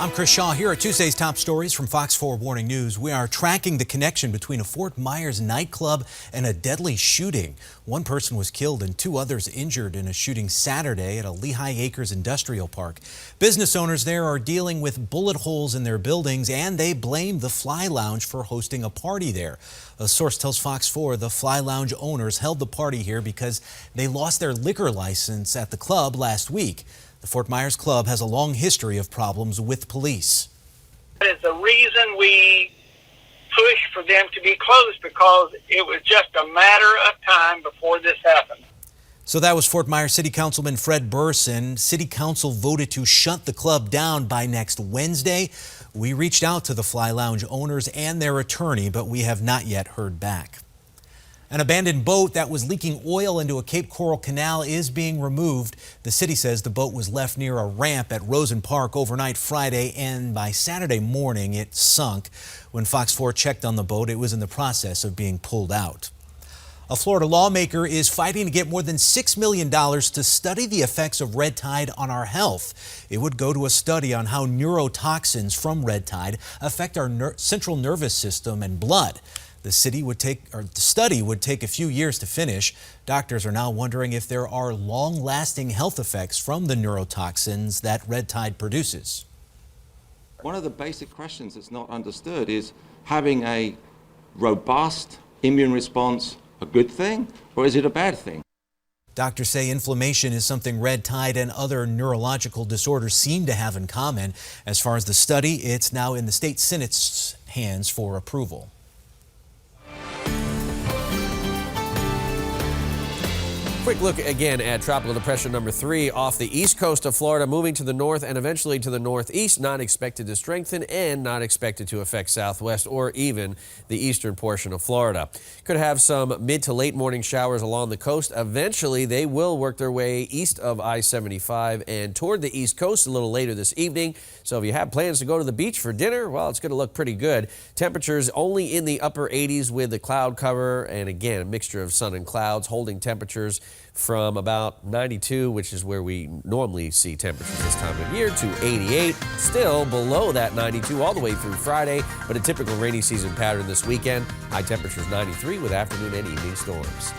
I'm Chris Shaw. Here are Tuesday's top stories from Fox 4 Morning News. We are tracking the connection between a Fort Myers nightclub and a deadly shooting. One person was killed and two others injured in a shooting Saturday at a Lehigh Acres Industrial Park. Business owners there are dealing with bullet holes in their buildings, and they blame the Fly Lounge for hosting a party there. A source tells Fox 4 the Fly Lounge owners held the party here because they lost their liquor license at the club last week. The Fort Myers Club has a long history of problems with police. It's the reason we pushed for them to be closed, because it was just a matter of time before this happened. So that was Fort Myers City Councilman Fred Burson. City Council voted to shut the club down by next Wednesday. We reached out to the Fly Lounge owners and their attorney, but we have not yet heard back. An abandoned boat that was leaking oil into a Cape Coral canal is being removed. The city says the boat was left near a ramp at Rosen Park overnight Friday, and by Saturday morning it sunk. When Fox 4 checked on the boat, it was in the process of being pulled out. A Florida lawmaker is fighting to get more than $6 million to study the effects of red tide on our health. It would go to a study on how neurotoxins from red tide affect our central nervous system and blood. The study would take a few years to finish. Doctors are now wondering if there are long-lasting health effects from the neurotoxins that red tide produces. One of the basic questions that's not understood is, having a robust immune response a good thing, or is it a bad thing? Doctors say inflammation is something red tide and other neurological disorders seem to have in common. As far as the study, it's now in the state Senate's hands for approval. Quick look again at tropical depression number 3 off the east coast of Florida, moving to the north and eventually to the northeast. Not expected to strengthen and not expected to affect southwest or even the eastern portion of Florida. Could have some mid to late morning showers along the coast. Eventually, they will work their way east of I-75 and toward the east coast a little later this evening. So if you have plans to go to the beach for dinner, well, it's going to look pretty good. Temperatures only in the upper 80s with the cloud cover, and again, a mixture of sun and clouds, holding temperatures from about 92, which is where we normally see temperatures this time of year, to 88. Still below that 92 all the way through Friday, but a typical rainy season pattern this weekend. High temperatures 93 with afternoon and evening storms.